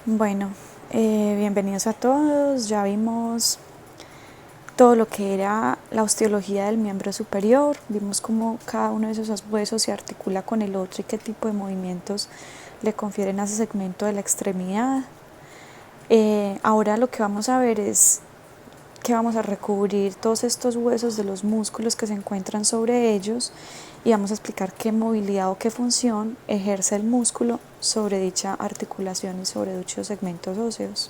Bueno, bienvenidos a todos. Ya vimos todo lo que era la osteología del miembro superior, vimos cómo cada uno de esos huesos se articula con el otro y qué tipo de movimientos le confieren a ese segmento de la extremidad. Ahora lo que vamos a ver es que vamos a recubrir todos estos huesos de los músculos que se encuentran sobre ellos y vamos a explicar qué movilidad o qué función ejerce el músculo sobre dicha articulación y sobre dichos segmentos óseos.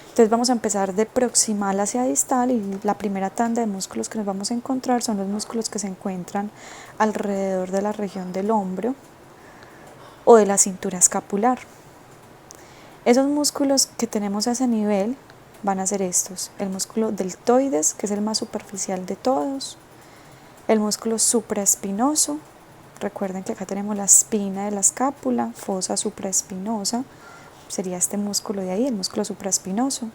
Entonces vamos a empezar de proximal hacia distal y la primera tanda de músculos que nos vamos a encontrar son los músculos que se encuentran alrededor de la región del hombro o de la cintura escapular. Esos músculos que tenemos a ese nivel van a ser estos: el músculo deltoides, que es el más superficial de todos, el músculo supraespinoso, recuerden que acá tenemos la espina de la escápula, fosa supraespinosa, sería este músculo de ahí, el músculo supraespinoso,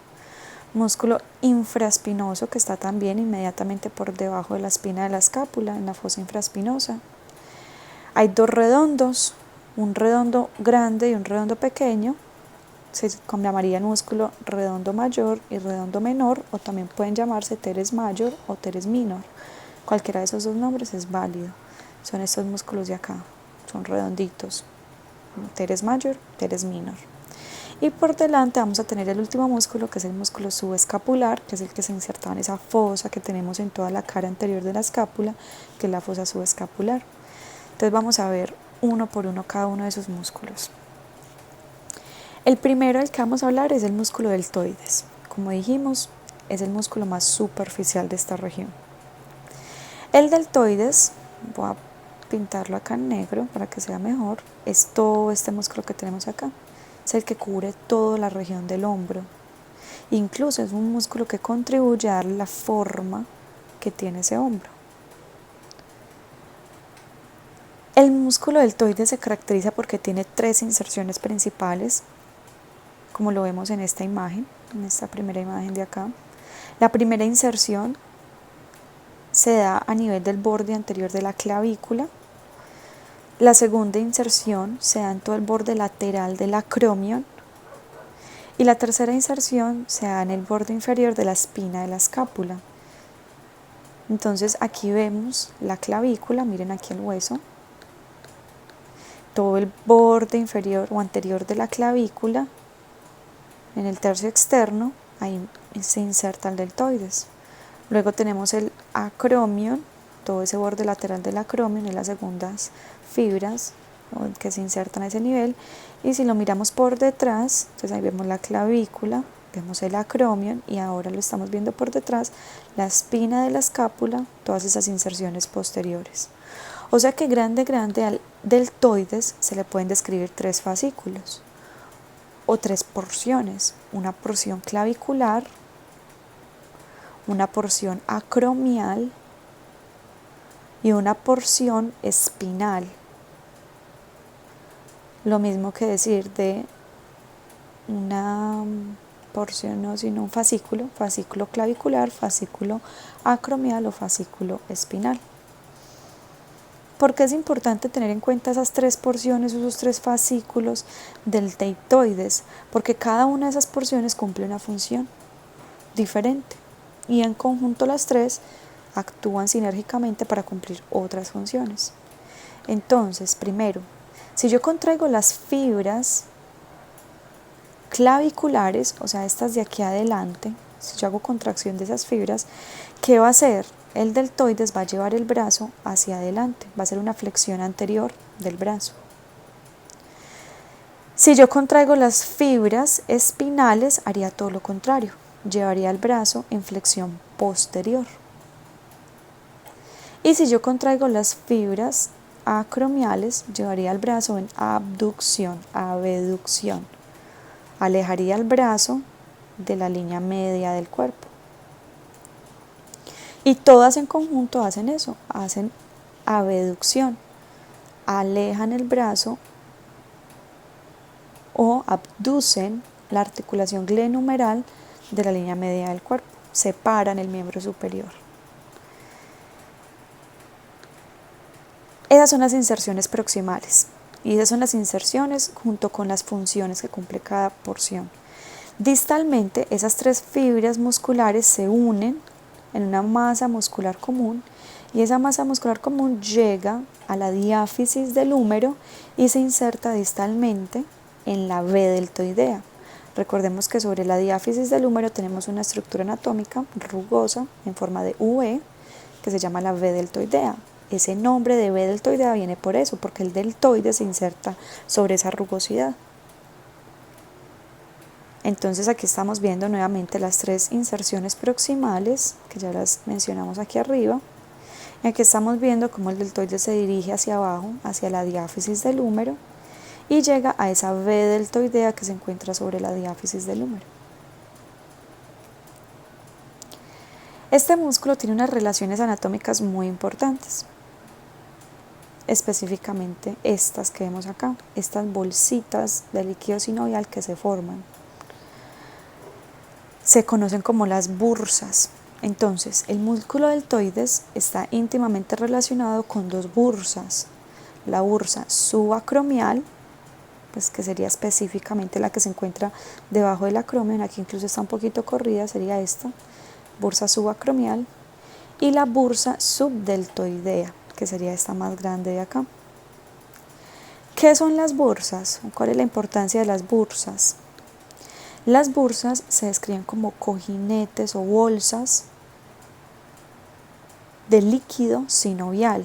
músculo infraespinoso, que está también inmediatamente por debajo de la espina de la escápula, en la fosa infraespinosa. Hay dos redondos, un redondo grande y un redondo pequeño, se llamaría el músculo redondo mayor y redondo menor, o también pueden llamarse teres mayor o teres minor. Cualquiera de esos dos nombres es válido. Son estos músculos de acá, son redonditos, teres mayor, teres minor. Y por delante vamos a tener el último músculo, que es el músculo subescapular, que es el que se inserta en esa fosa que tenemos en toda la cara anterior de la escápula, que es la fosa subescapular. Entonces vamos a ver uno por uno cada uno de esos músculos. El primero del que vamos a hablar es el músculo deltoides. Como dijimos, es el músculo más superficial de esta región. El deltoides, voy a pintarlo acá en negro para que sea mejor, es todo este músculo que tenemos acá. Es el que cubre toda la región del hombro. Incluso es un músculo que contribuye a darle la forma que tiene ese hombro. El músculo deltoides se caracteriza porque tiene tres inserciones principales, como lo vemos en esta imagen, en esta primera imagen de acá. La primera inserción se da a nivel del borde anterior de la clavícula. La segunda inserción se da en todo el borde lateral del acromion. Y la tercera inserción se da en el borde inferior de la espina de la escápula. Entonces aquí vemos la clavícula, miren aquí el hueso. Todo el borde inferior o anterior de la clavícula, en el tercio externo, ahí se inserta el deltoides. Luego tenemos el acromion, todo ese borde lateral del acromion y las segundas fibras que se insertan a ese nivel. Y si lo miramos por detrás, entonces ahí vemos la clavícula, vemos el acromion y ahora lo estamos viendo por detrás, la espina de la escápula, todas esas inserciones posteriores. O sea que grande al deltoides se le pueden describir tres fascículos o tres porciones: una porción clavicular, una porción acromial y una porción espinal. Lo mismo que decir de una porción, no, sino un fascículo clavicular, fascículo acromial o fascículo espinal. ¿Por qué es importante tener en cuenta esas tres porciones, esos tres fascículos del deltoides? Porque cada una de esas porciones cumple una función diferente y en conjunto las tres actúan sinérgicamente para cumplir otras funciones. Entonces, primero, si yo contraigo las fibras claviculares, o sea, estas de aquí adelante, si yo hago contracción de esas fibras, ¿qué va a hacer? El deltoides va a llevar el brazo hacia adelante, va a ser una flexión anterior del brazo. Si yo contraigo las fibras espinales, haría todo lo contrario, llevaría el brazo en flexión posterior. Y si yo contraigo las fibras acromiales, llevaría el brazo en abducción, alejaría el brazo de la línea media del cuerpo. Y todas en conjunto hacen eso, hacen abducción, alejan el brazo o abducen la articulación glenohumeral de la línea media del cuerpo, separan el miembro superior. Esas son las inserciones proximales. Y esas son las inserciones junto con las funciones que cumple cada porción. Distalmente, esas 3 fibras musculares se unen en una masa muscular común y esa masa muscular común llega a la diáfisis del húmero y se inserta distalmente en la V deltoidea. Recordemos que sobre la diáfisis del húmero tenemos una estructura anatómica rugosa en forma de V que se llama la V deltoidea. Ese nombre de V deltoidea viene por eso, porque el deltoide se inserta sobre esa rugosidad. Entonces aquí estamos viendo nuevamente las 3 inserciones proximales, que ya las mencionamos aquí arriba. Y aquí estamos viendo cómo el deltoide se dirige hacia abajo, hacia la diáfisis del húmero, y llega a esa V deltoidea que se encuentra sobre la diáfisis del húmero. Este músculo tiene unas relaciones anatómicas muy importantes, específicamente estas que vemos acá, estas bolsitas de líquido sinovial que se forman. Se conocen como las bursas. Entonces, el músculo deltoides está íntimamente relacionado con 2 bursas. La bursa subacromial, pues que sería específicamente la que se encuentra debajo del acromion, aquí incluso está un poquito corrida, sería esta, bursa subacromial, y la bursa subdeltoidea, que sería esta más grande de acá. ¿Qué son las bursas? ¿Cuál es la importancia de las bursas? Las bursas se describen como cojinetes o bolsas de líquido sinovial.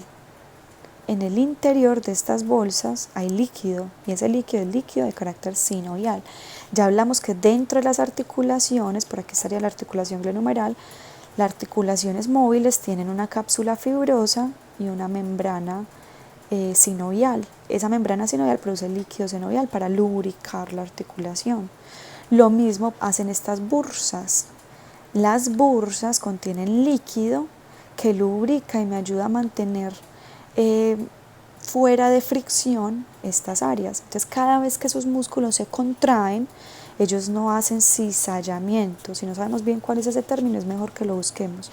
En el interior de estas bolsas hay líquido y ese líquido es líquido de carácter sinovial. Ya hablamos que dentro de las articulaciones, por aquí estaría la articulación glenohumeral, las articulaciones móviles tienen una cápsula fibrosa y una membrana sinovial. Esa membrana sinovial produce líquido sinovial para lubricar la articulación. Lo mismo hacen estas bursas. Las bursas contienen líquido que lubrica y me ayuda a mantener fuera de fricción estas áreas. Entonces cada vez que esos músculos se contraen, ellos no hacen cizallamiento. Si no sabemos bien cuál es ese término, es mejor que lo busquemos.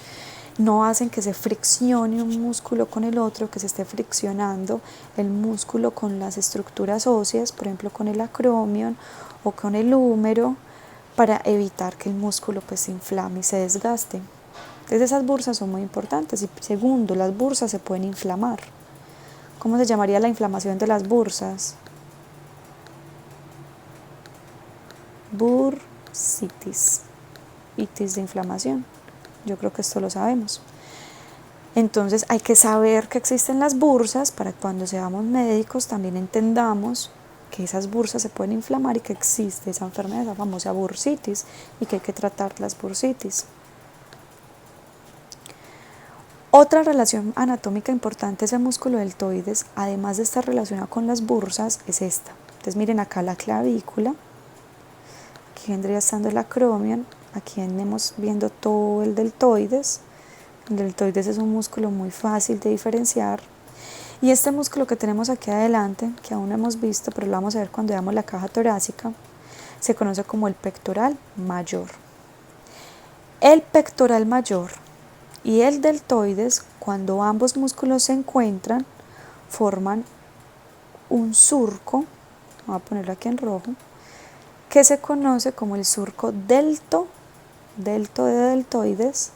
No hacen que se friccione un músculo con el otro, que se esté friccionando el músculo con las estructuras óseas, por ejemplo con el acromion o con el húmero, para evitar que el músculo pues se inflame y se desgaste. Entonces esas bursas son muy importantes. Y segundo, las bursas se pueden inflamar. ¿Cómo se llamaría la inflamación de las bursas? Bursitis, itis de inflamación. Yo creo que esto lo sabemos. Entonces hay que saber que existen las bursas para que cuando seamos médicos también entendamos que esas bursas se pueden inflamar y que existe esa enfermedad, la famosa bursitis, y que hay que tratar las bursitis. Otra relación anatómica importante del músculo deltoides, además de estar relacionada con las bursas, es esta. Entonces miren acá la clavícula, aquí vendría estando el acromion, aquí venimos viendo todo el deltoides. El deltoides es un músculo muy fácil de diferenciar. Y este músculo que tenemos aquí adelante, que aún no hemos visto, pero lo vamos a ver cuando veamos la caja torácica, se conoce como el pectoral mayor. El pectoral mayor y el deltoides, cuando ambos músculos se encuentran, forman un surco, voy a ponerlo aquí en rojo, que se conoce como el surco delto de deltoides,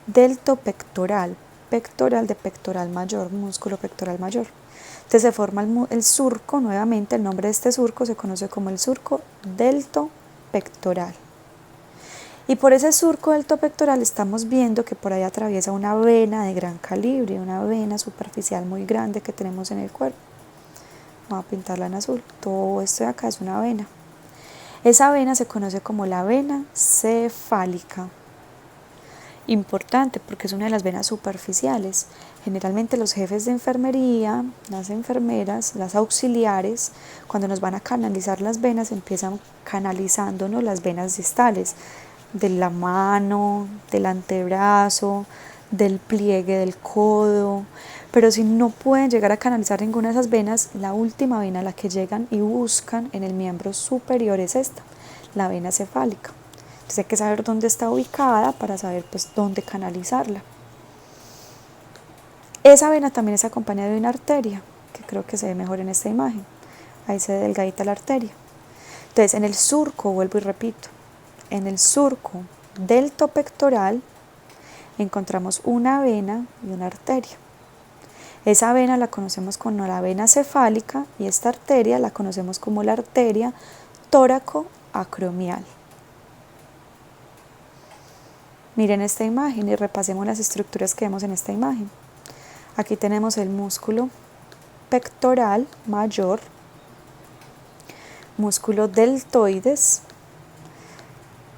delto pectoral, pectoral de pectoral mayor, músculo pectoral mayor. Entonces se forma el surco, nuevamente el nombre de este surco se conoce como el surco delto pectoral. Y por ese surco delto pectoral estamos viendo que por ahí atraviesa una vena de gran calibre, una vena superficial muy grande que tenemos en el cuerpo. Vamos a pintarla en azul. Todo esto de acá es una vena. Esa vena se conoce como la vena cefálica. Importante porque es una de las venas superficiales. Generalmente los jefes de enfermería, las enfermeras, las auxiliares, cuando nos van a canalizar las venas, empiezan canalizándonos las venas distales, de la mano, del antebrazo, del pliegue del codo. Pero si no pueden llegar a canalizar ninguna de esas venas, la última vena a la que llegan y buscan en el miembro superior es esta, la vena cefálica. Entonces hay que saber dónde está ubicada para saber pues dónde canalizarla. Esa vena también es acompañada de una arteria, que que creo que se ve mejor en esta imagen. Ahí se ve delgadita la arteria. Entonces, en el surco, vuelvo y repito, en el surco deltopectoral encontramos una vena y una arteria. Esa vena la conocemos como la vena cefálica y esta arteria la conocemos como la arteria tóraco-acromial. Miren esta imagen y repasemos las estructuras que vemos en esta imagen. Aquí tenemos el músculo pectoral mayor, músculo deltoides,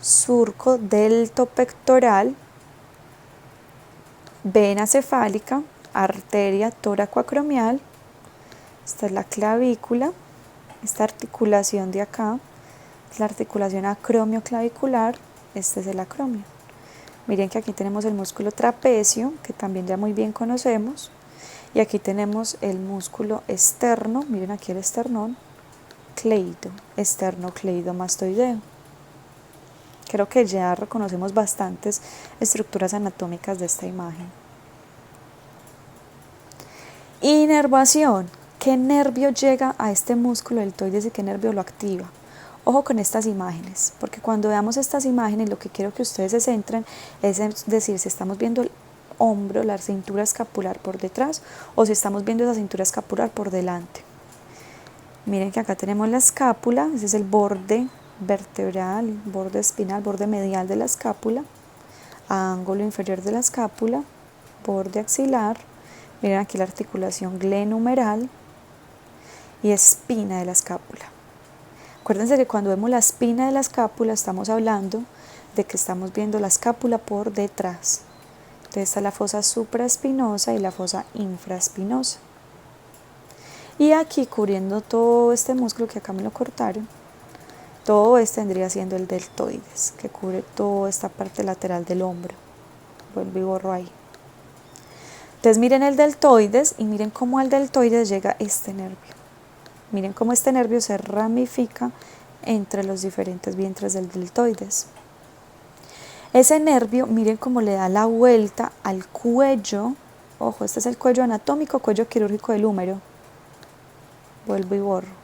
surco deltopectoral, vena cefálica, arteria tóraco-acromial. Esta es la clavícula, esta articulación de acá es la articulación acromio-clavicular, este es el acromio. Miren que aquí tenemos el músculo trapecio, que también ya muy bien conocemos, y aquí tenemos el músculo externo, miren aquí el esternón, cleido, esternocleidomastoideo. Creo que ya reconocemos bastantes estructuras anatómicas de esta imagen. Inervación. ¿Qué nervio llega a este músculo deltoides y qué nervio lo activa? Ojo con estas imágenes, porque cuando veamos estas imágenes lo que quiero que ustedes se centren es decir si estamos viendo el hombro, la cintura escapular por detrás o si estamos viendo esa cintura escapular por delante. Miren que acá tenemos la escápula, ese es el borde vertebral, borde espinal, borde medial de la escápula, ángulo inferior de la escápula, borde axilar, miren aquí la articulación glenumeral y espina de la escápula. Acuérdense que cuando vemos la espina de la escápula estamos hablando de que estamos viendo la escápula por detrás. Entonces está la fosa supraespinosa y la fosa infraespinosa. Y aquí cubriendo todo este músculo que acá me lo cortaron, todo este vendría siendo el deltoides, que cubre toda esta parte lateral del hombro. Vuelvo y borro ahí. Entonces miren el deltoides y miren cómo al deltoides llega este nervio. Miren cómo este nervio se ramifica entre los diferentes vientres del deltoides. Ese nervio, miren cómo le da la vuelta al cuello. Ojo, este es el cuello anatómico, cuello quirúrgico del húmero. Vuelvo y borro.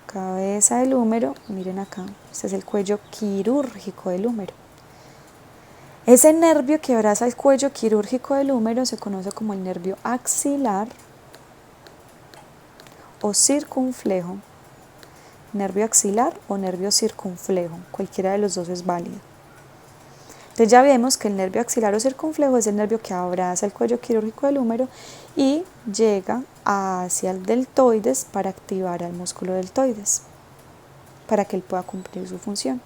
Cabeza del húmero, miren acá, este es el cuello quirúrgico del húmero. Ese nervio que abraza el cuello quirúrgico del húmero se conoce como el nervio axilar o circunflejo, nervio axilar o nervio circunflejo, cualquiera de los dos es válido. Entonces ya vemos que el nervio axilar o circunflejo es el nervio que abraza el cuello quirúrgico del húmero y llega hacia el deltoides para activar al músculo deltoides, para que él pueda cumplir su función.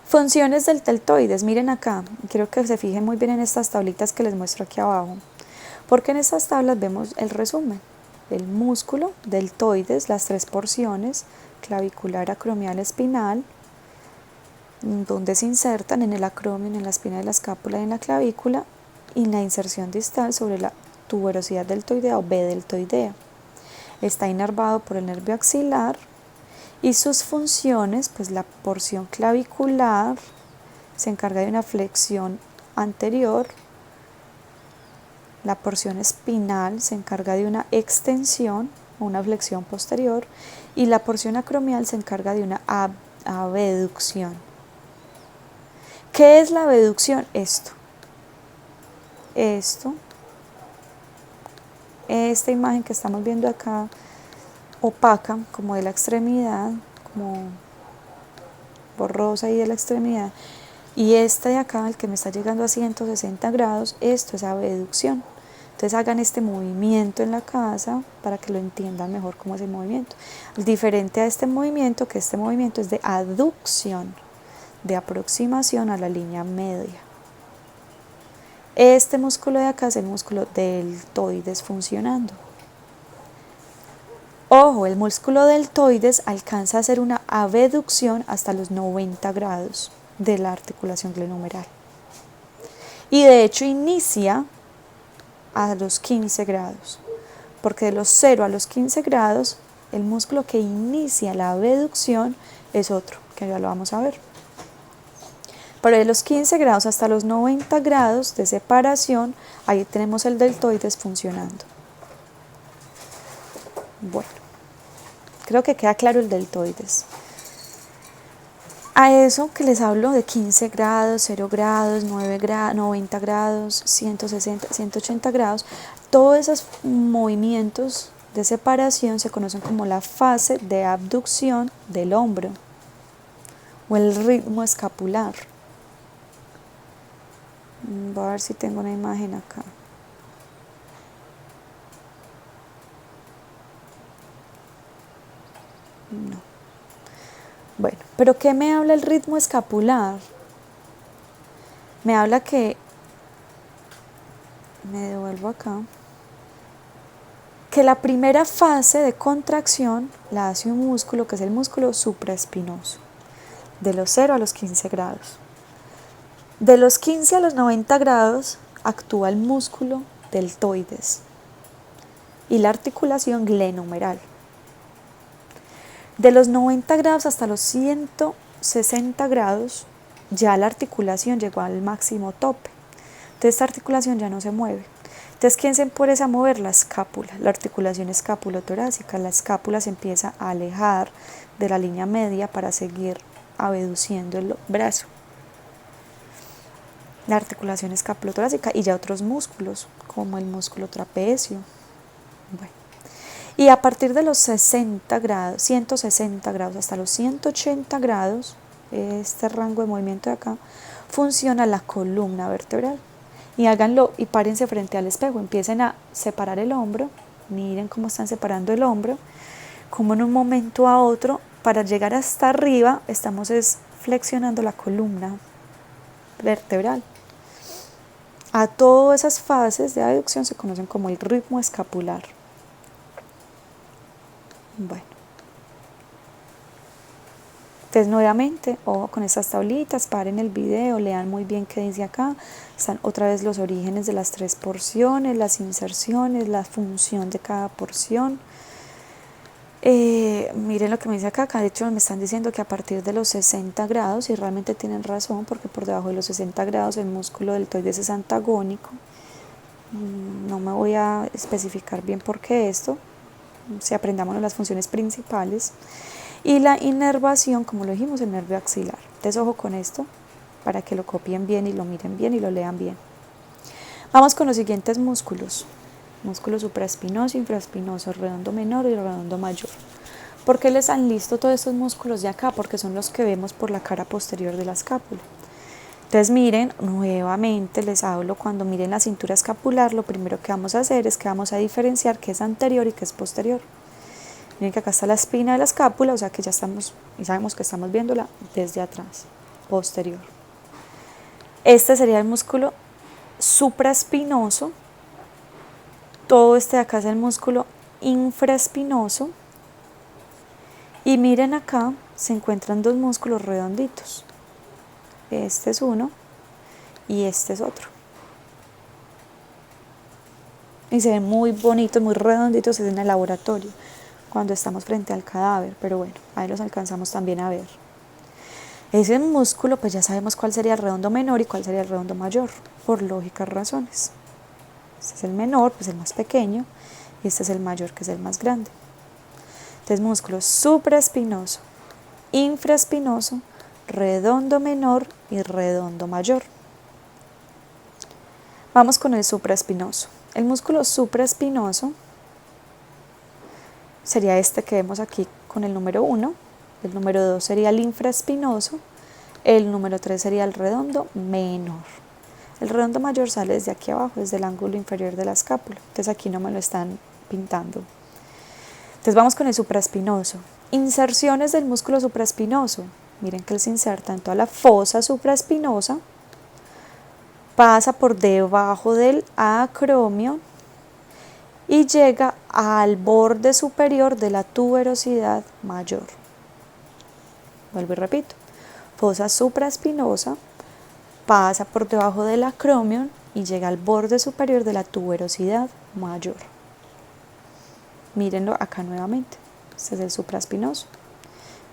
Funciones del deltoides, miren acá, quiero que se fijen muy bien en estas tablitas que les muestro aquí abajo, porque en estas tablas vemos el resumen del músculo deltoides, las tres porciones, clavicular, acromial, espinal, donde se insertan en el acromio, en la espina de la escápula y en la clavícula, y la inserción distal sobre la tuberosidad deltoidea o B deltoidea. Está inervado por el nervio axilar y sus funciones, pues la porción clavicular se encarga de una flexión anterior, la porción espinal se encarga de una extensión o una flexión posterior y la porción acromial se encarga de una abducción. ¿Qué es la abducción? Esta imagen que estamos viendo acá, opaca, como de la extremidad, como borrosa ahí de la extremidad, y esta de acá, el que me está llegando a 160 grados, esto es abducción. Entonces hagan este movimiento en la casa para que lo entiendan mejor cómo es el movimiento. Diferente a este movimiento, que este movimiento es de aducción, de aproximación a la línea media. Este músculo de acá es el músculo deltoides funcionando. Ojo, el músculo deltoides alcanza a hacer una abducción hasta los 90 grados de la articulación glenumeral. Y de hecho inicia a los 15 grados, porque de los 0 a los 15 grados, el músculo que inicia la abducción es otro, que ya lo vamos a ver. Pero de los 15 grados hasta los 90 grados de separación, ahí tenemos el deltoides funcionando. Bueno, creo que queda claro el deltoides. A eso que les hablo de 15 grados, 0 grados, 9 grados, 90 grados, 160, 180 grados, todos esos movimientos de separación se conocen como la fase de abducción del hombro o el ritmo escapular. Voy a ver si tengo una imagen acá. No. Bueno, pero ¿qué me habla el ritmo escapular? Me habla que, me devuelvo acá, que la primera fase de contracción la hace un músculo que es el músculo supraespinoso, de los 0 a los 15 grados. De los 15 a los 90 grados actúa el músculo deltoides y la articulación glenohumeral. De los 90 grados hasta los 160 grados ya la articulación llegó al máximo tope. Entonces esta articulación ya no se mueve. Entonces, ¿quién se empieza a mover? La escápula, la articulación escapulotorácica. La escápula se empieza a alejar de la línea media para seguir abduciendo el brazo. La articulación escapulotorácica y ya otros músculos, como el músculo trapecio. Bueno. Y a partir de los 60 grados, 160 grados hasta los 180 grados, este rango de movimiento de acá, funciona la columna vertebral. Y háganlo y párense frente al espejo, empiecen a separar el hombro, miren cómo están separando el hombro, como en un momento a otro, para llegar hasta arriba, estamos flexionando la columna vertebral. A todas esas fases de abducción se conocen como el ritmo escapular. Bueno. Entonces nuevamente, ojo con estas tablitas, paren el video, lean muy bien qué dice acá. Están otra vez los orígenes de las 3 porciones, las inserciones, la función de cada porción. Miren lo que me dice acá, de hecho me están diciendo que a partir de los 60 grados, y realmente tienen razón, porque por debajo de los 60 grados el músculo deltoides es antagónico. No me voy a especificar bien por qué esto, si aprendamos las funciones principales. Y la inervación, como lo dijimos, el nervio axilar. Entonces ojo con esto, para que lo copien bien y lo miren bien y lo lean bien. Vamos con los siguientes músculos. Músculo supraespinoso, infraespinoso, redondo menor y redondo mayor. ¿Por qué les han listo todos estos músculos de acá? Porque son los que vemos por la cara posterior de la escápula. Entonces miren, nuevamente les hablo, cuando miren la cintura escapular, lo primero que vamos a hacer es que vamos a diferenciar qué es anterior y qué es posterior. Miren que acá está la espina de la escápula, o sea que ya estamos, y sabemos que estamos viéndola desde atrás, posterior. Este sería el músculo supraespinoso, todo este de acá es el músculo infraespinoso, y miren acá se encuentran dos músculos redonditos, este es uno y este es otro. Y se ven muy bonitos, muy redonditos en el laboratorio, cuando estamos frente al cadáver, pero bueno, ahí los alcanzamos también a ver. Ese músculo, pues ya sabemos cuál sería el redondo menor y cuál sería el redondo mayor, por lógicas razones. Este es el menor, pues el más pequeño, y este es el mayor, que es el más grande. Entonces, músculo supraespinoso, infraespinoso, redondo menor y redondo mayor. Vamos con el supraespinoso. El músculo supraespinoso sería este que vemos aquí con el número 1, el número 2 sería el infraespinoso, el número 3 sería el redondo menor. El redondo mayor sale desde aquí abajo, desde el ángulo inferior de la escápula, entonces aquí no me lo están pintando. Entonces vamos con el supraespinoso. Inserciones del músculo supraespinoso. Miren que él se inserta en toda la fosa supraespinosa, pasa por debajo del acromio y llega al borde superior de la tuberosidad mayor. Vuelvo y repito, fosa supraespinosa, pasa por debajo del acromio y llega al borde superior de la tuberosidad mayor. Mírenlo acá nuevamente, este es el supraespinoso,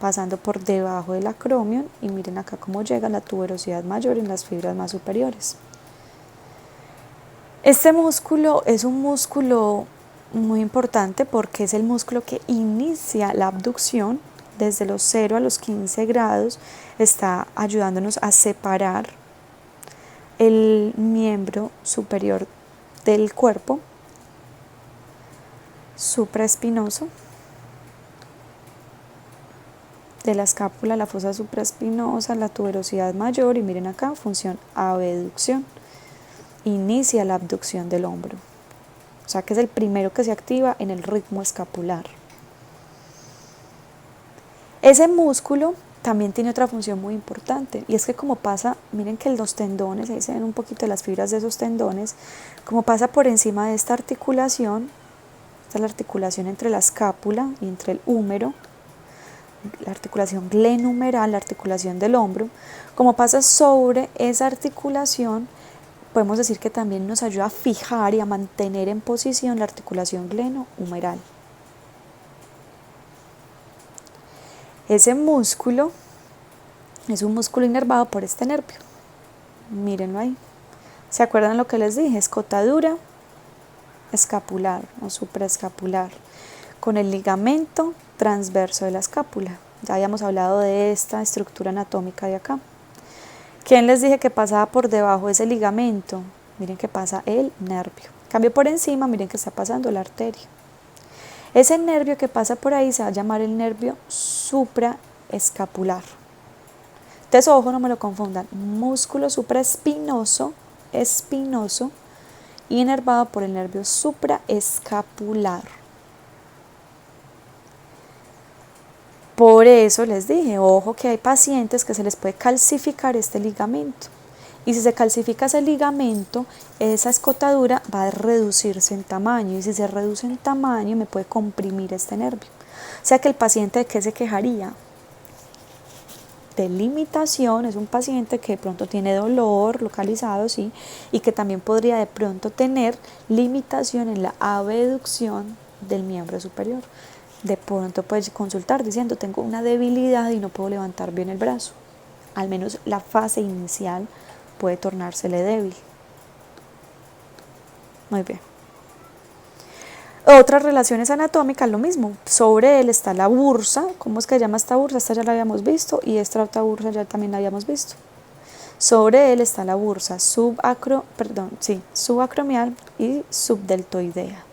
pasando por debajo del acromio y miren acá cómo llega la tuberosidad mayor en las fibras más superiores. Este músculo es un músculo muy importante porque es el músculo que inicia la abducción desde los 0 a los 15 grados, está ayudándonos a separar el miembro superior del cuerpo supraespinoso de la escápula, la fosa supraespinosa, la tuberosidad mayor, y miren acá, función abducción, inicia la abducción del hombro, o sea que es el primero que se activa en el ritmo escapular. Ese músculo también tiene otra función muy importante, y es que como pasa, miren que los tendones, ahí se ven un poquito de las fibras de esos tendones, como pasa por encima de esta articulación, esta es la articulación entre la escápula y entre el húmero, la articulación glenumeral, la articulación del hombro, como pasa sobre esa articulación, podemos decir que también nos ayuda a fijar y a mantener en posición la articulación glenohumeral. Ese músculo es un músculo inervado por este nervio. Mírenlo ahí. ¿Se acuerdan lo que les dije? Escotadura escapular o supraescapular con el ligamento transverso de la escápula. Ya habíamos hablado de esta estructura anatómica de acá. ¿Quién les dije que pasaba por debajo de ese ligamento? Miren que pasa el nervio. Cambio por encima, miren que está pasando la arteria. Ese nervio que pasa por ahí se va a llamar el nervio supraescapular. Entonces, ojo, no me lo confundan. Músculo supraespinoso, espinoso, inervado por el nervio supraescapular. Por eso les dije, ojo, que hay pacientes que se les puede calcificar este ligamento. Y si se calcifica ese ligamento, esa escotadura va a reducirse en tamaño. Y si se reduce en tamaño, me puede comprimir este nervio. O sea que el paciente, ¿de qué se quejaría? De limitación. Es un paciente que de pronto tiene dolor localizado, sí, y que también podría de pronto tener limitación en la abducción del miembro superior. De pronto puedes consultar diciendo, tengo una debilidad y no puedo levantar bien el brazo. Al menos la fase inicial puede tornársele débil. Muy bien. Otras relaciones anatómicas, lo mismo. Sobre él está la bursa. ¿Cómo es que se llama esta bursa? Esta ya la habíamos visto, y esta otra bursa ya también la habíamos visto. Sobre él está la bursa subacromial y subdeltoidea,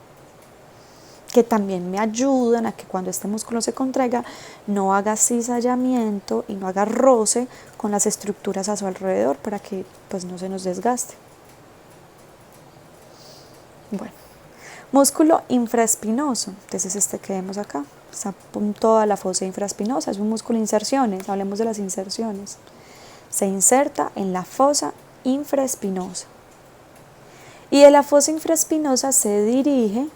que también me ayudan a que cuando este músculo se contraiga no haga cizallamiento y no haga roce con las estructuras a su alrededor, para que pues no se nos desgaste. Bueno, músculo infraespinoso, entonces este que vemos acá, está toda la fosa infraespinosa, es un músculo de inserciones, hablemos de las inserciones. Se inserta en la fosa infraespinosa, y de la fosa infraespinosa se dirige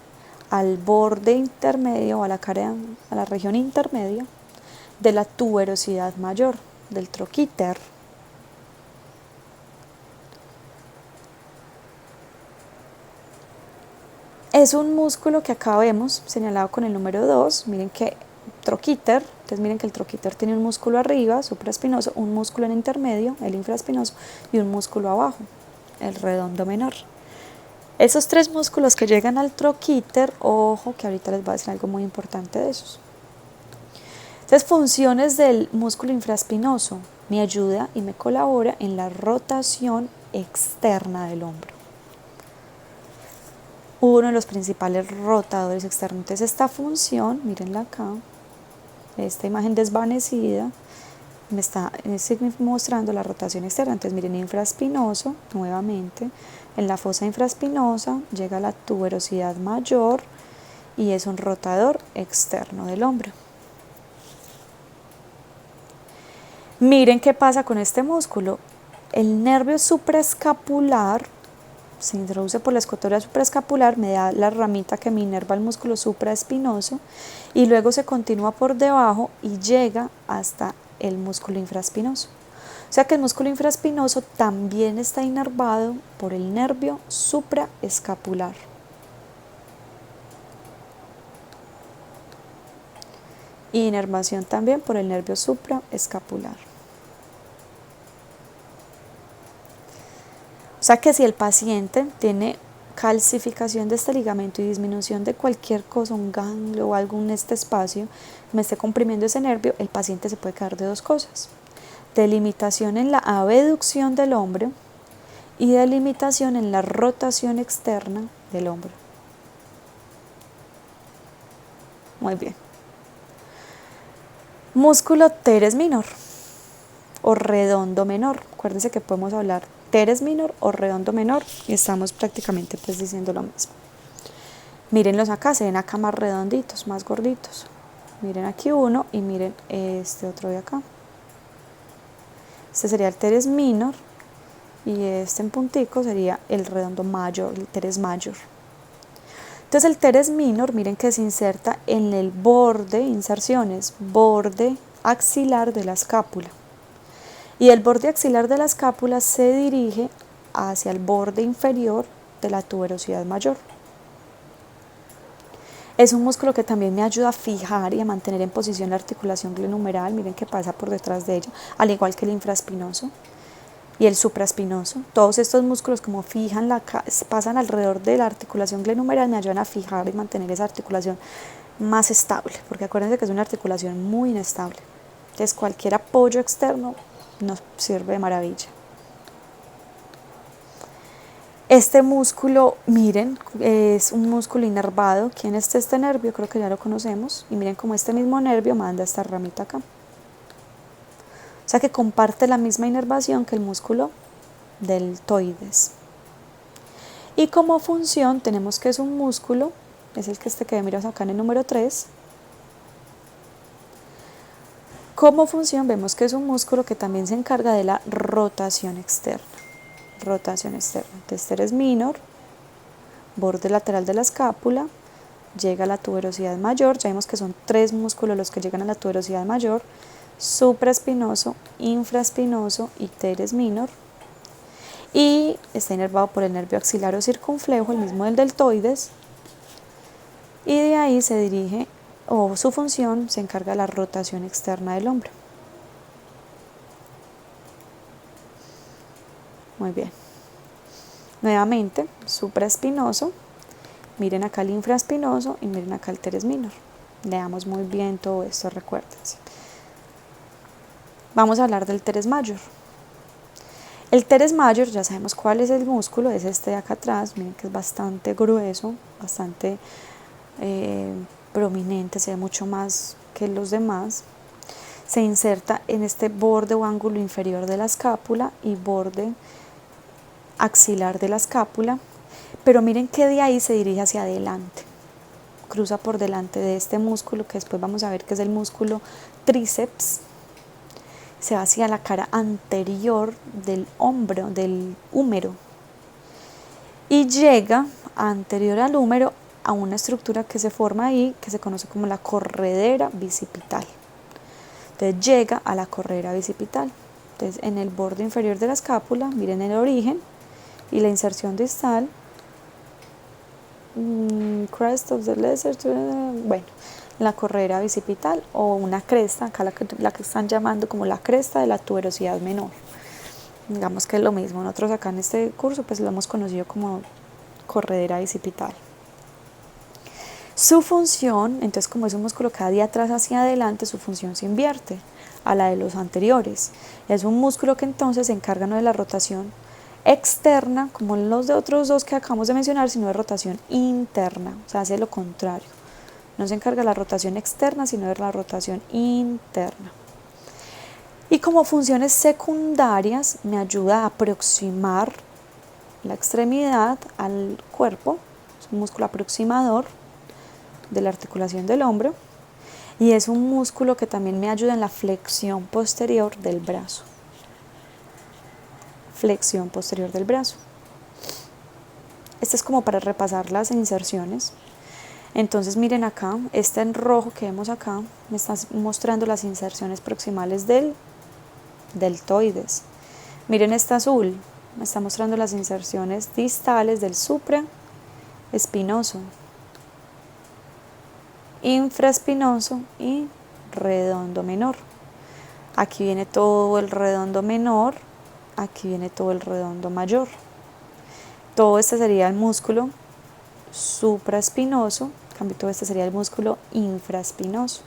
al borde intermedio, o a la región intermedia de la tuberosidad mayor, del troquíter. Es un músculo que acá vemos señalado con el número 2, miren que troquíter, entonces miren que el troquíter tiene un músculo arriba, supraespinoso, un músculo en intermedio, el infraespinoso, y un músculo abajo, el redondo menor. Esos tres músculos que llegan al troquíter, ojo que ahorita les voy a decir algo muy importante de esos. Entonces, funciones del músculo infraespinoso: me ayuda y me colabora en la rotación externa del hombro. Uno de los principales rotadores externos. Entonces, esta función, mírenla acá, esta imagen desvanecida, me está mostrando la rotación externa. Entonces, miren, infraespinoso, nuevamente, en la fosa infraespinosa llega a la tuberosidad mayor y es un rotador externo del hombro. Miren qué pasa con este músculo. El nervio supraescapular se introduce por la escotadura supraescapular, me da la ramita que me inerva el músculo supraespinoso, y luego se continúa por debajo y llega hasta el músculo infraespinoso. O sea que el músculo infraespinoso también está inervado por el nervio supraescapular. Y inervación también por el nervio supraescapular. O sea que si el paciente tiene calcificación de este ligamento y disminución de cualquier cosa, un ganglio o algo en este espacio, me esté comprimiendo ese nervio, el paciente se puede quedar de dos cosas: delimitación en la abducción del hombro y delimitación en la rotación externa del hombro. Muy bien. Músculo teres minor o redondo menor. Acuérdense que podemos hablar teres minor o redondo menor y estamos prácticamente pues diciendo lo mismo. Mírenlos acá, se ven acá más redonditos, más gorditos. Miren aquí uno y miren este otro de acá. Este sería el teres minor y este en puntico sería el redondo mayor, el teres mayor. Entonces el teres minor, miren que se inserta en el borde, inserciones, borde axilar de la escápula. Y el borde axilar de la escápula se dirige hacia el borde inferior de la tuberosidad mayor. Es un músculo que también me ayuda a fijar y a mantener en posición la articulación glenohumeral, miren que pasa por detrás de ella, al igual que el infraespinoso y el supraespinoso. Todos estos músculos como fijan pasan alrededor de la articulación glenohumeral, me ayudan a fijar y mantener esa articulación más estable, porque acuérdense que es una articulación muy inestable. Entonces cualquier apoyo externo nos sirve de maravilla. Este músculo, miren, es un músculo inervado. ¿Quién es este nervio? Creo que ya lo conocemos. Y miren cómo este mismo nervio manda esta ramita acá. O sea que comparte la misma inervación que el músculo deltoides. Y como función tenemos que es un músculo, es el que miras acá en el número 3. Como función vemos que es un músculo que también se encarga de la rotación externa. Rotación externa. Entonces teres minor, borde lateral de la escápula, llega a la tuberosidad mayor. Ya vimos que son 3 músculos los que llegan a la tuberosidad mayor: supraespinoso, infraespinoso y teres minor. Y está inervado por el nervio axilar o circunflejo, el mismo del deltoides. Y de ahí se dirige, o su función se encarga de la rotación externa del hombro. Muy bien. Nuevamente, supraespinoso, miren acá el infraespinoso y miren acá el teres minor. Leamos muy bien todo esto, recuérdense. Vamos a hablar del teres mayor. El teres mayor, ya sabemos cuál es el músculo, es este de acá atrás, miren que es bastante grueso, bastante prominente, se ve mucho más que los demás. Se inserta en este borde o ángulo inferior de la escápula y borde axilar de la escápula, pero miren que de ahí se dirige hacia adelante, cruza por delante de este músculo que después vamos a ver que es el músculo tríceps, se va hacia la cara anterior del hombro, del húmero, y llega anterior al húmero a una estructura que se forma ahí que se conoce como la corredera bicipital. Entonces llega a la corredera bicipital. Entonces en el borde inferior de la escápula, miren el origen y la inserción distal, crest of the lesser, bueno, la corredera bicipital o una cresta, acá la que están llamando como la cresta de la tuberosidad menor. Digamos que es lo mismo, nosotros acá en este curso pues lo hemos conocido como corredera bicipital. Su función, entonces como es un músculo que va de atrás hacia adelante, su función se invierte a la de los anteriores. Es un músculo que entonces se encarga no de la rotación externa, como los de otros dos que acabamos de mencionar, sino de rotación interna, o sea, hace lo contrario. No se encarga de la rotación externa, sino de la rotación interna. Y como funciones secundarias, me ayuda a aproximar la extremidad al cuerpo, es un músculo aproximador de la articulación del hombro, y es un músculo que también me ayuda en la flexión posterior del brazo. Flexión posterior del brazo. Este es como para repasar las inserciones. Entonces miren acá, este en rojo que vemos acá me está mostrando las inserciones proximales del deltoides. Miren este azul, me está mostrando las inserciones distales del supraespinoso, infraespinoso y redondo menor. Aquí viene todo el redondo menor, aquí viene todo el redondo mayor. todo este sería el músculo supraespinoso, en cambio todo este sería el músculo infraespinoso.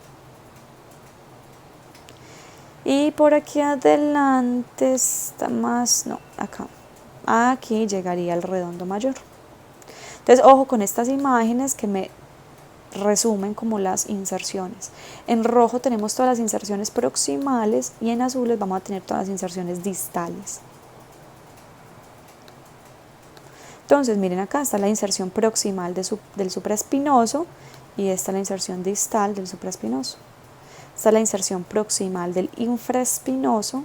Y por aquí adelante está más, no, acá, aquí llegaría el redondo mayor. Entonces, ojo con estas imágenes que me resumen como las inserciones. En rojo tenemos todas las inserciones proximales y en azules vamos a tener todas las inserciones distales. Entonces, miren, acá está la inserción proximal del supraespinoso y esta es la inserción distal del supraespinoso. Esta es la inserción proximal del infraespinoso,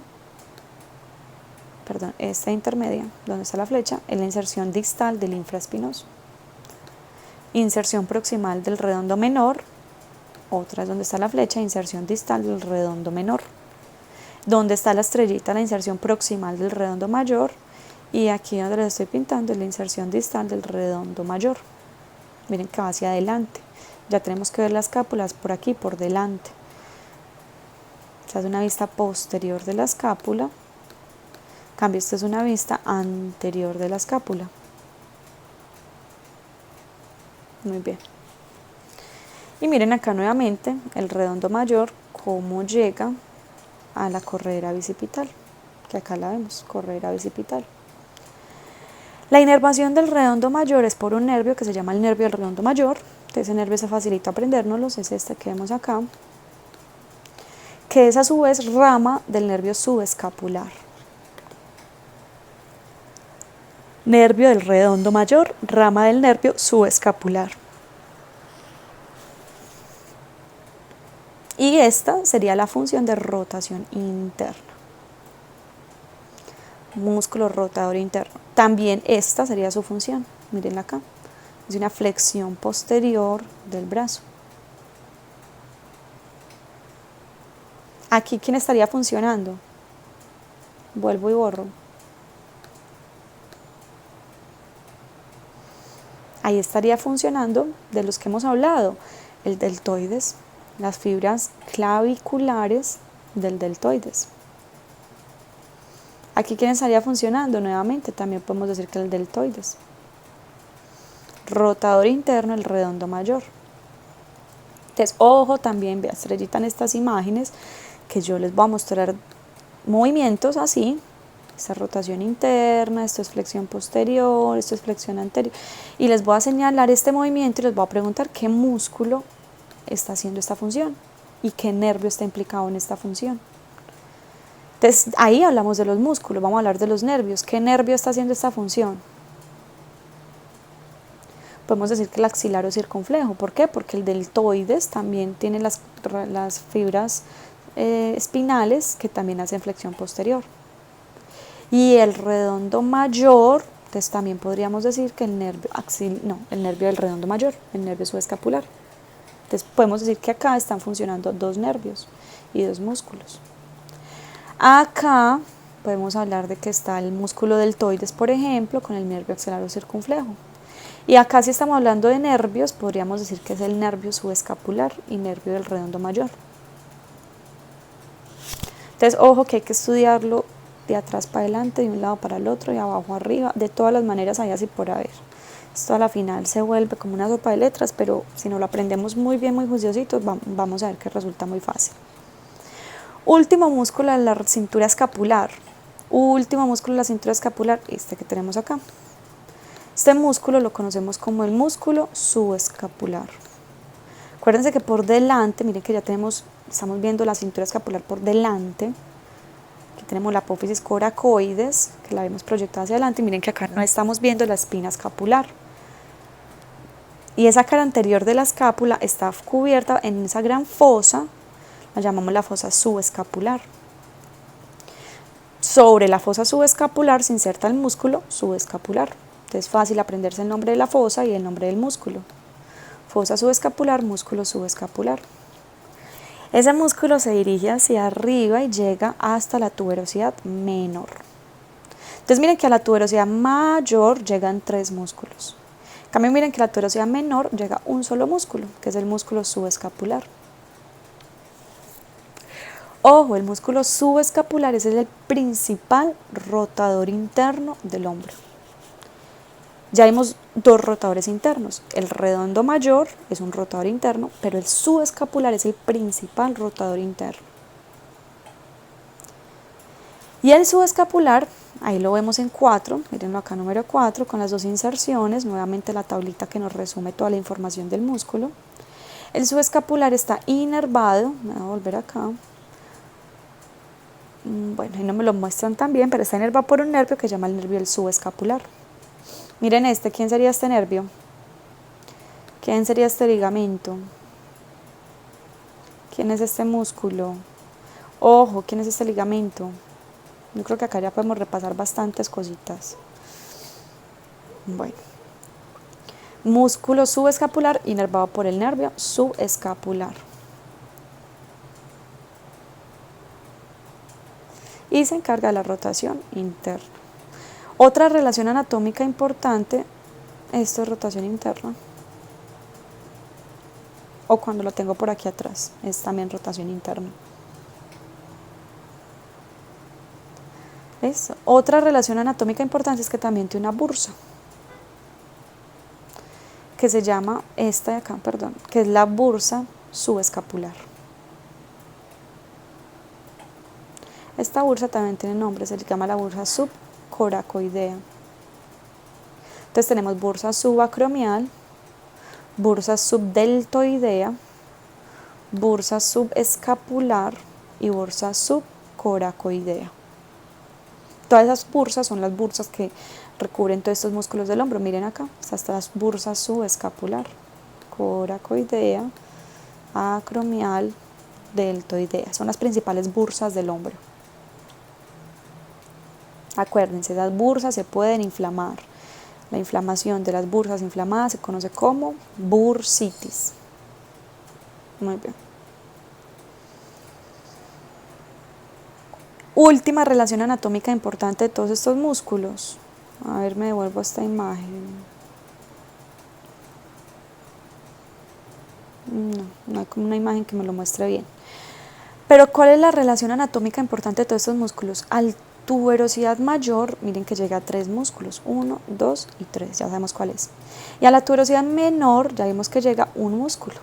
perdón, esta intermedia, donde está la flecha, es la inserción distal del infraespinoso. Inserción proximal del redondo menor, otra es donde está la flecha, inserción distal del redondo menor. Donde está la estrellita, la inserción proximal del redondo mayor, y aquí donde les estoy pintando es la inserción distal del redondo mayor. Miren que va hacia adelante. Ya tenemos que ver las escápulas por aquí, por delante. Se hace una vista posterior de la escápula. En cambio, esta es una vista anterior de la escápula. Muy bien. Y miren acá nuevamente el redondo mayor, cómo llega a la corredera bicipital, que acá la vemos, corredera bicipital. La inervación del redondo mayor es por un nervio que se llama el nervio del redondo mayor. Entonces ese nervio se facilita aprendérnoslo, es este que vemos acá, que es a su vez rama del nervio subescapular. Nervio del redondo mayor, rama del nervio subescapular. Y esta sería la función de rotación interna. Músculo rotador interno. También esta sería su función. Miren acá. Es una flexión posterior del brazo. Aquí, ¿quién estaría funcionando? Vuelvo y borro. Ahí estaría funcionando de los que hemos hablado, el deltoides, las fibras claviculares del deltoides. Aquí, ¿quién estaría funcionando? Nuevamente, también podemos decir que el deltoides. Rotador interno, el redondo mayor. Entonces, ojo también, vean, estrellita en estas imágenes, que yo les voy a mostrar movimientos así. Esta rotación interna, esto es flexión posterior, esto es flexión anterior. Y les voy a señalar este movimiento y les voy a preguntar qué músculo está haciendo esta función y qué nervio está implicado en esta función. Entonces, ahí hablamos de los músculos, vamos a hablar de los nervios. ¿Qué nervio está haciendo esta función? Podemos decir que el axilar o circunflejo. ¿Por qué? Porque el deltoides también tiene las fibras espinales que también hacen flexión posterior. Y el redondo mayor, entonces también podríamos decir que el nervio el nervio del redondo mayor, el nervio subescapular. Entonces podemos decir que acá están funcionando dos nervios y dos músculos. Acá podemos hablar de que está el músculo deltoides, por ejemplo, con el nervio axilar o circunflejo. Y acá, si estamos hablando de nervios, podríamos decir que es el nervio subescapular y nervio del redondo mayor. Entonces, ojo que hay que estudiarlo de atrás para adelante, de un lado para el otro, de abajo arriba, de todas las maneras allá así por haber. Esto a la final se vuelve como una sopa de letras, pero si no lo aprendemos muy bien, muy juiciositos, vamos a ver que resulta muy fácil. Último músculo de la cintura escapular. Último músculo de la cintura escapular, este que tenemos acá. Este músculo lo conocemos como el músculo subescapular. Acuérdense que por delante, miren que ya estamos viendo la cintura escapular por delante. Aquí tenemos la apófisis coracoides, que la vemos proyectada hacia adelante. Miren que acá no estamos viendo la espina escapular. Y esa cara anterior de la escápula está cubierta en esa gran fosa, la llamamos la fosa subescapular. Sobre la fosa subescapular se inserta el músculo subescapular. Entonces es fácil aprenderse el nombre de la fosa y el nombre del músculo. Fosa subescapular, músculo subescapular. Ese músculo se dirige hacia arriba y llega hasta la tuberosidad menor. Entonces miren que a la tuberosidad mayor llegan tres músculos. En cambio miren que a la tuberosidad menor llega un solo músculo, que es el músculo subescapular. Ojo, el músculo subescapular es el principal rotador interno del hombro. Ya vimos dos rotadores internos. El redondo mayor es un rotador interno, pero el subescapular es el principal rotador interno. Y el subescapular, ahí lo vemos en 4, mírenlo acá número 4, con las dos inserciones, nuevamente la tablita que nos resume toda la información del músculo. El subescapular está inervado, me voy a volver acá. Bueno, ahí no me lo muestran tan bien, pero está inervado por un nervio que se llama el nervio del subescapular. Miren este, ¿quién sería este nervio? ¿Quién sería este ligamento? ¿Quién es este músculo? Ojo, ¿quién es este ligamento? Yo creo que acá ya podemos repasar bastantes cositas. Bueno, músculo subescapular inervado por el nervio subescapular. Y se encarga de la rotación interna. Otra relación anatómica importante, esto es rotación interna. O cuando lo tengo por aquí atrás, es también rotación interna. ¿Ves? Otra relación anatómica importante es que también tiene una bursa, que se llama, esta de acá, perdón, que es la bursa subescapular. Esta bursa también tiene nombre, se le llama la bursa subcoracoidea. Entonces tenemos bursa subacromial, bursa subdeltoidea, bursa subescapular y bursa subcoracoidea. Todas esas bursas son las bursas que recubren todos estos músculos del hombro. Miren acá, hasta las bursas subescapular, coracoidea, acromial, deltoidea. Son las principales bursas del hombro. Acuérdense, las bursas se pueden inflamar. La inflamación de las bursas inflamadas se conoce como bursitis. Muy bien. Última relación anatómica importante de todos estos músculos. A ver, me devuelvo a esta imagen. No hay como una imagen que me lo muestre bien. Pero ¿cuál es la relación anatómica importante de todos estos músculos? Al tuberosidad mayor, miren que llega a 3 músculos, 1, 2 y 3, ya sabemos cuál es. Y a la tuberosidad menor, ya vimos que llega un músculo.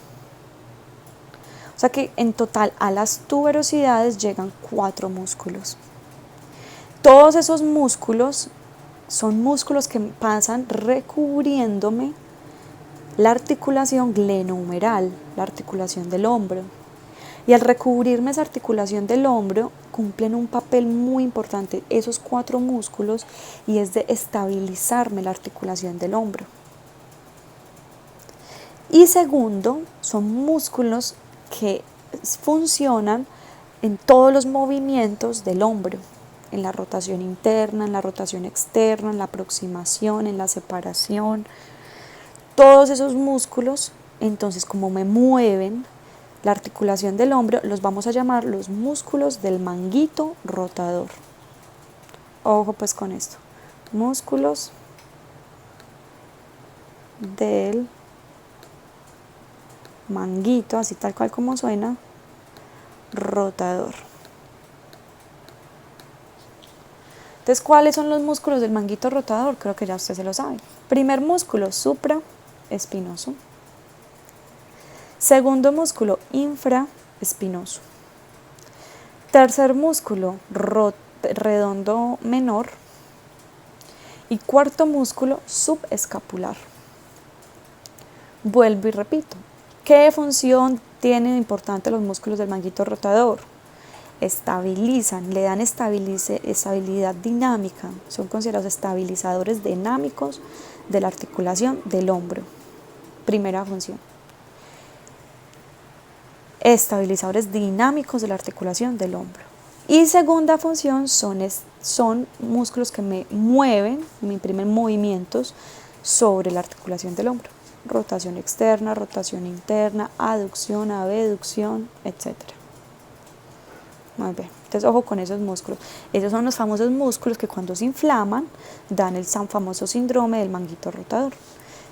O sea que en total a las tuberosidades llegan 4 músculos. Todos esos músculos son músculos que pasan recubriéndome la articulación glenohumeral, la articulación del hombro. Y al recubrirme esa articulación del hombro, cumplen un papel muy importante esos 4 músculos, y es de estabilizarme la articulación del hombro. Y segundo, son músculos que funcionan en todos los movimientos del hombro, en la rotación interna, en la rotación externa, en la aproximación, en la separación. Todos esos músculos, entonces, como me mueven la articulación del hombro, los vamos a llamar los músculos del manguito rotador. Ojo pues con esto, músculos del manguito, así tal cual como suena, rotador. Entonces, ¿cuáles son los músculos del manguito rotador? Creo que ya usted se lo sabe. Primer músculo, supraespinoso. Segundo músculo, infraespinoso. Tercer músculo, redondo menor. Y cuarto músculo, subescapular. Vuelvo y repito, ¿qué función tienen importante los músculos del manguito rotador? Estabilizan, le dan estabilidad dinámica, son considerados estabilizadores dinámicos de la articulación del hombro. Primera función. Estabilizadores dinámicos de la articulación del hombro. Y segunda función son músculos que me mueven, me imprimen movimientos sobre la articulación del hombro. Rotación externa, rotación interna, aducción, abducción, etc. Muy bien, entonces ojo con esos músculos. Esos son los famosos músculos que cuando se inflaman dan el famoso síndrome del manguito rotador.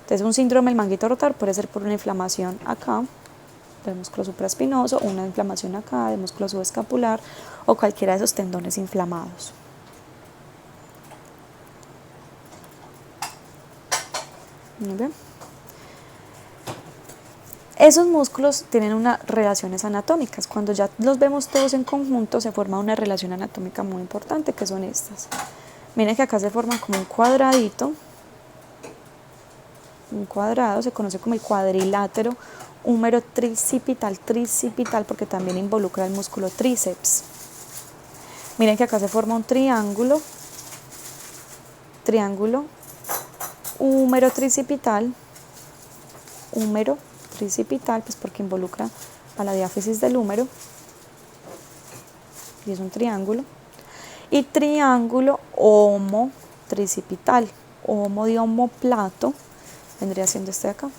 Entonces un síndrome del manguito rotador puede ser por una inflamación acá del músculo supraespinoso, una inflamación acá del músculo subescapular o cualquiera de esos tendones inflamados. Muy bien. Esos músculos tienen unas relaciones anatómicas. Cuando ya los vemos todos en conjunto, se forma una relación anatómica muy importante, que son estas. Miren que acá se forma como un cuadradito, un cuadrado, se conoce como el cuadrilátero húmero tricipital, porque también involucra el músculo tríceps. Miren que acá se forma un triángulo húmero tricipital, pues porque involucra a la diáfisis del húmero, y es un triángulo, y triángulo homotricipital, homo de omoplato, vendría siendo este de acá.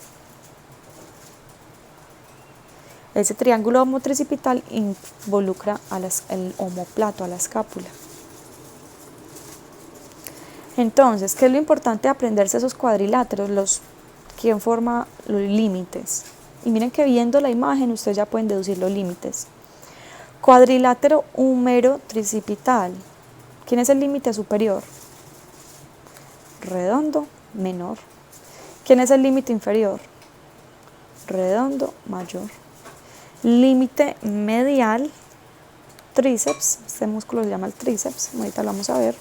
Ese triángulo homotricipital involucra el omoplato, a la escápula. Entonces, ¿qué es lo importante de aprenderse esos cuadriláteros? ¿Quién forma los límites? Y miren que viendo la imagen ustedes ya pueden deducir los límites. Cuadrilátero húmero tricipital. ¿Quién es el límite superior? Redondo, menor. ¿Quién es el límite inferior? Redondo, mayor. Límite medial, tríceps. Este músculo se llama el tríceps, ahorita lo vamos a ver.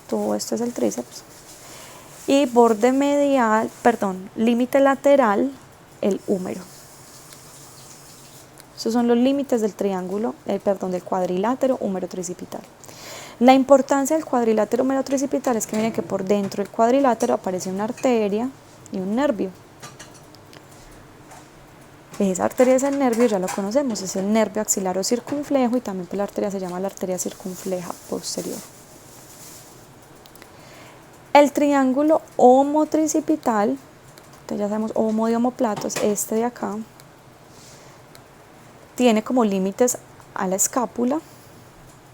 Todo esto es el tríceps. Y límite lateral, el húmero. Esos son los límites del del cuadrilátero húmero tricipital. La importancia del cuadrilátero húmero tricipital es que miren que por dentro del cuadrilátero aparece una arteria y un nervio. Esa arteria es el nervio, ya lo conocemos, es el nervio axilar o circunflejo, y también la arteria se llama la arteria circunfleja posterior. El triángulo homotricipital, entonces ya sabemos, homo de omoplato, es este de acá, tiene como límites a la escápula,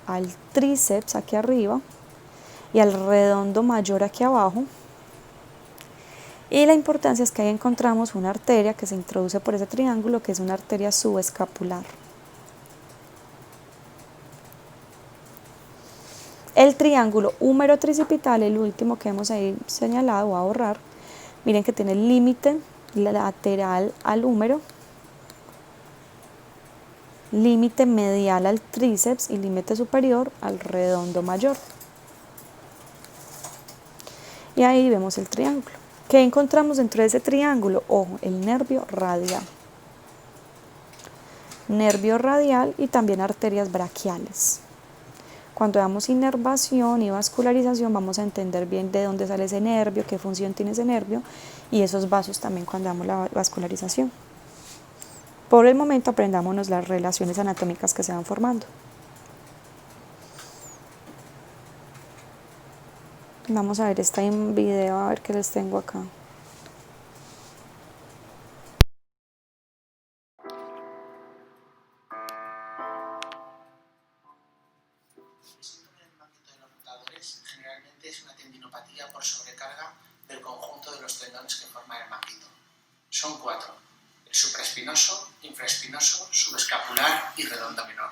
al tríceps aquí arriba y al redondo mayor aquí abajo. Y la importancia es que ahí encontramos una arteria que se introduce por ese triángulo, que es una arteria subescapular. El triángulo húmero tricipital, el último que hemos ahí señalado, voy a borrar, miren que tiene el límite lateral al húmero, límite medial al tríceps y límite superior al redondo mayor. Y ahí vemos el triángulo. ¿Qué encontramos dentro de ese triángulo? Ojo, el nervio radial. Nervio radial y también arterias braquiales. Cuando damos inervación y vascularización vamos a entender bien de dónde sale ese nervio, qué función tiene ese nervio, y esos vasos también cuando damos la vascularización. Por el momento aprendámonos las relaciones anatómicas que se van formando. Vamos a ver esta en video, a ver qué les tengo acá. El síndrome del manguito de los rotadores generalmente es una tendinopatía por sobrecarga del conjunto de los tendones que forman el manguito. Son 4: el supraespinoso, infraespinoso, subescapular y redondo menor.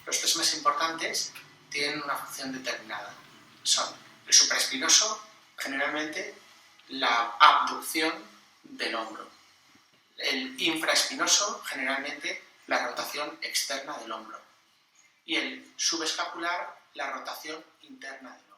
Los 3 más importantes tienen una función determinada. Son el supraespinoso, generalmente la abducción del hombro. El infraespinoso, generalmente la rotación externa del hombro. Y el subescapular, la rotación interna del hombro.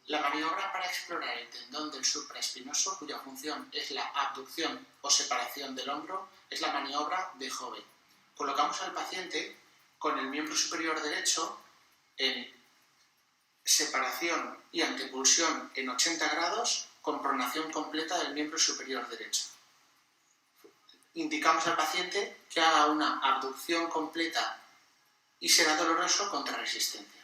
La maniobra para explorar el tendón del supraespinoso, cuya función es la abducción o separación del hombro, es la maniobra de Hove. Colocamos al paciente con el miembro superior derecho en separación y antepulsión en 80 grados con pronación completa del miembro superior derecho. Indicamos al paciente que haga una abducción completa y será doloroso contra resistencia.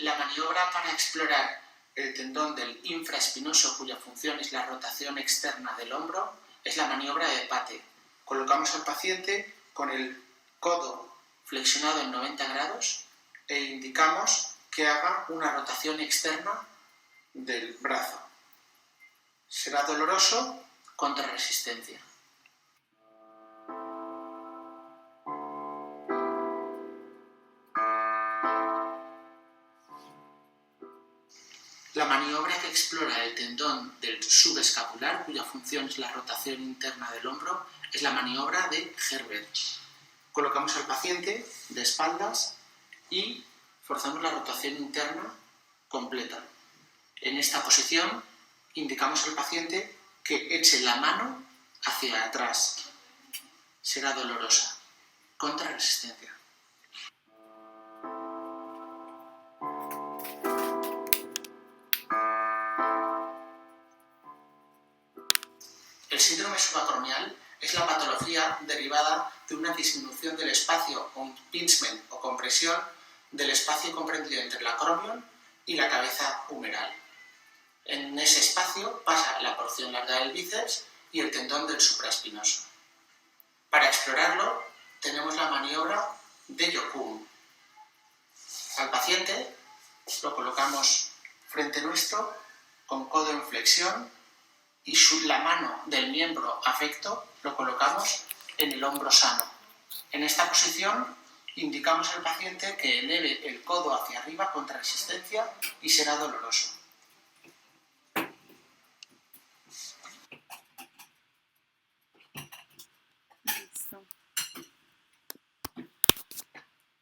La maniobra para explorar el tendón del infraespinoso, cuya función es la rotación externa del hombro, es la maniobra de Pate. Colocamos al paciente con el codo flexionado en 90 grados e indicamos que haga una rotación externa del brazo. Será doloroso contra resistencia. La maniobra que explora el tendón del subescapular, cuya función es la rotación interna del hombro, es la maniobra de Herbert. Colocamos al paciente de espaldas y forzamos la rotación interna completa. En esta posición indicamos al paciente que eche la mano hacia atrás. Será dolorosa, contra resistencia. El síndrome subacromial es la patología derivada de una disminución del espacio o impingement o compresión del espacio comprendido entre el acromion y la cabeza humeral. En ese espacio pasa la porción larga del bíceps y el tendón del supraespinoso. Para explorarlo tenemos la maniobra de Yokun. Al paciente lo colocamos frente nuestro con codo en flexión y la mano del miembro afecto lo colocamos en el hombro sano. En esta posición indicamos al paciente que eleve el codo hacia arriba contra resistencia y será doloroso.